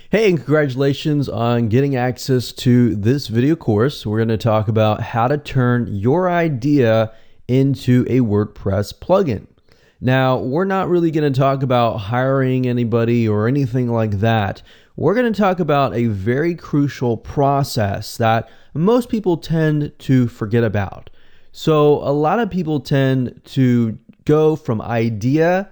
Hey, and congratulations on getting access to this video course. We're going to talk about how to turn your idea into a WordPress plugin. Now, we're not really going to talk about hiring anybody or anything like that. We're going to talk about a very crucial process that most people tend to forget about. So a lot of people tend to go from idea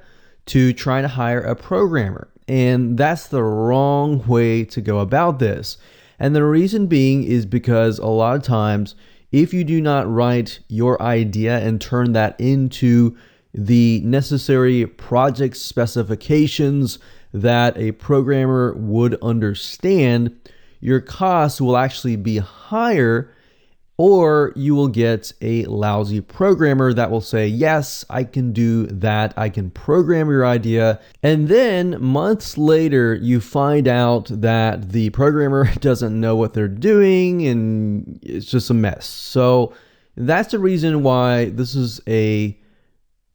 to trying to hire a programmer. And that's the wrong way to go about this. And the reason being is because a lot of times, if you do not write your idea and turn that into the necessary project specifications that a programmer would understand, your costs will actually be higher, or you will get a lousy programmer that will say, yes, I can do that. I can program your idea. And then months later, you find out that the programmer doesn't know what they're doing and it's just a mess. So that's the reason why this is a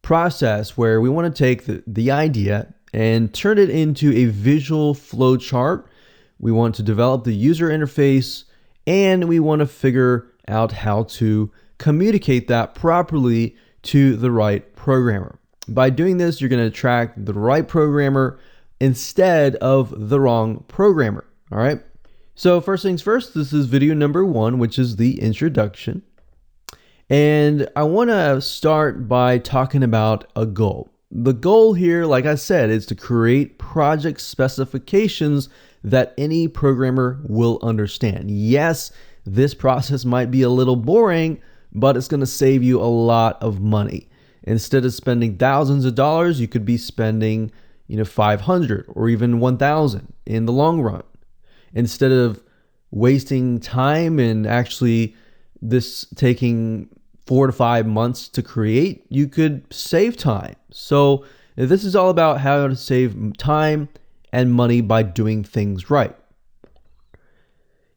process where we want to take the idea and turn it into a visual flow chart. We want to develop the user interface, and we want to figure out how to communicate that properly to the right programmer. By doing this, you're going to attract the right programmer instead of the wrong programmer. All right. So first things first, this is video number 1, which is the introduction. And I want to start by talking about a goal. The goal here, like I said, is to create project specifications that any programmer will understand. Yes, this process might be a little boring, but it's going to save you a lot of money. Instead of spending thousands of dollars, you could be spending, $500 or even $1,000 in the long run. Instead of wasting time and actually this taking 4 to 5 months to create, you could save time. So this is all about how to save time and money by doing things right.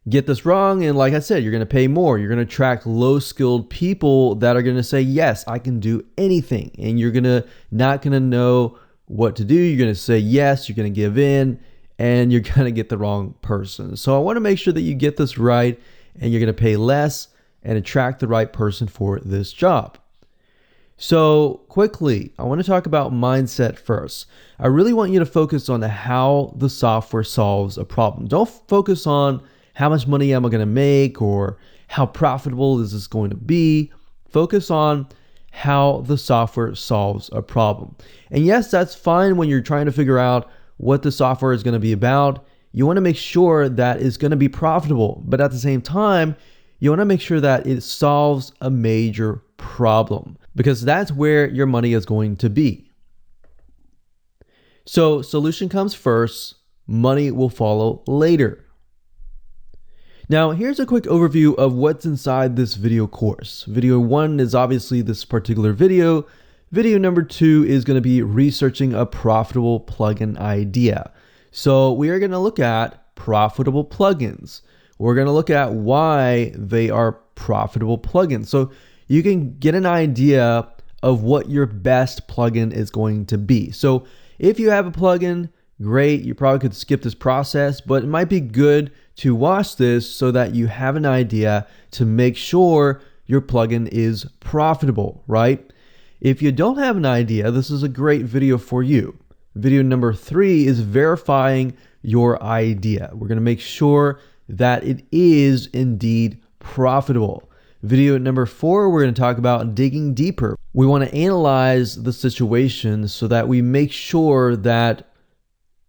Get this wrong, and like I said, you're going to pay more. You're going to attract low-skilled people that are going to say, yes, I can do anything. And you're not going to know what to do. You're going to say yes, you're going to give in, and you're going to get the wrong person. So I want to make sure that you get this right, and you're going to pay less and attract the right person for this job. So quickly, I want to talk about mindset first. I really want you to focus on how the software solves a problem. Don't focus on how much money am I going to make or how profitable is this going to be. Focus on how the software solves a problem. And yes, that's fine when you're trying to figure out what the software is going to be about. You want to make sure that it's going to be profitable, but at the same time, you want to make sure that it solves a major problem, because that's where your money is going to be. So solution comes first, money will follow later. Now, here's a quick overview of what's inside this video course. Video 1 is obviously this particular video. Video number 2 is going to be researching a profitable plugin idea. So we are going to look at profitable plugins. We're going to look at why they are profitable plugins. So you can get an idea of what your best plugin is going to be. So if you have a plugin, great, you probably could skip this process, but it might be good to watch this so that you have an idea to make sure your plugin is profitable, right? If you don't have an idea, this is a great video for you. Video number 3 is verifying your idea. We're going to make sure that it is indeed profitable. Video number 4, we're going to talk about digging deeper. We want to analyze the situation so that we make sure that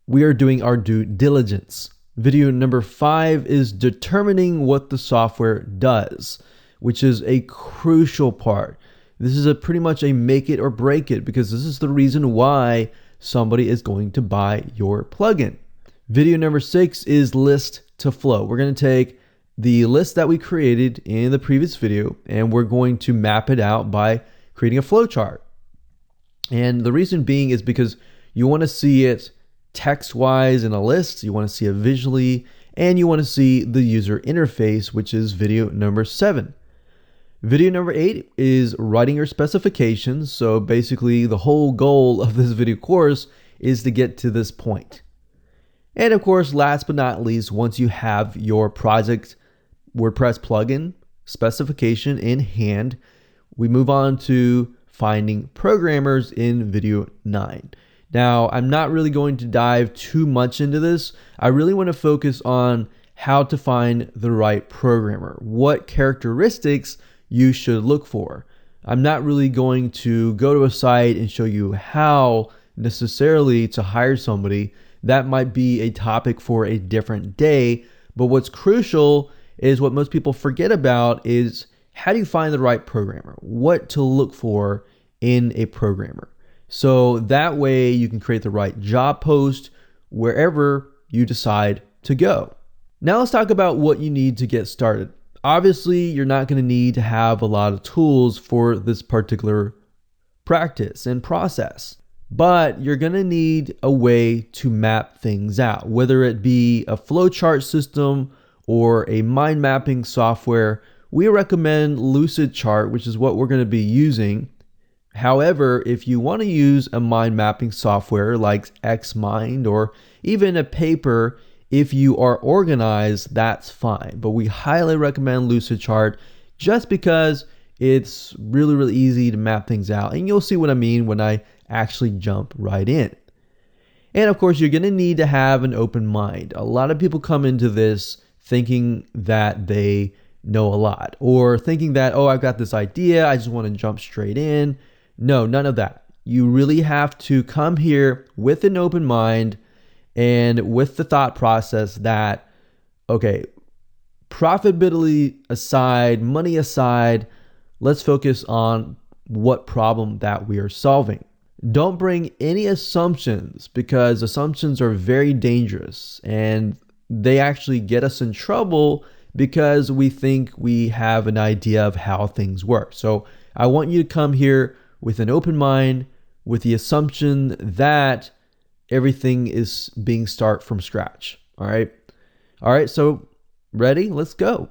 we are doing our due diligence. Video number 5 is determining what the software does, which is a crucial part. This is pretty much a make it or break it, because this is the reason why somebody is going to buy your plugin. Video number 6 is list to flow. We're going to take the list that we created in the previous video, and we're going to map it out by creating a flow chart. And the reason being is because you want to see it text-wise in a list, you want to see it visually, and you want to see the user interface, which is video number 7. Video number 8 is writing your specifications. So basically the whole goal of this video course is to get to this point. And of course, last but not least, once you have your project WordPress plugin specification in hand, we move on to finding programmers in video 9. Now, I'm not really going to dive too much into this. I really want to focus on how to find the right programmer, what characteristics you should look for. I'm not really going to go to a site and show you how necessarily to hire somebody. That might be a topic for a different day. But what's crucial is what most people forget about is how do you find the right programmer? What to look for in a programmer. So that way you can create the right job post wherever you decide to go. Now let's talk about what you need to get started. Obviously, you're not going to need to have a lot of tools for this particular practice and process, but you're going to need a way to map things out, whether it be a flowchart system or a mind mapping software. We recommend Lucidchart, which is what we're going to be using. However, if you want to use a mind mapping software like Xmind or even a paper, if you are organized, that's fine. But we highly recommend Lucidchart just because it's really, really easy to map things out. And you'll see what I mean when I actually jump right in. And of course, you're going to need to have an open mind. A lot of people come into this thinking that they know a lot, or thinking that, oh, I've got this idea, I just want to jump straight in. No, none of that. You really have to come here with an open mind and with the thought process that, okay, profitability aside, money aside, let's focus on what problem that we are solving. Don't bring any assumptions, because assumptions are very dangerous and they actually get us in trouble because we think we have an idea of how things work. So I want you to come here with an open mind, with the assumption that everything is being start from scratch. All right. So ready? Let's go.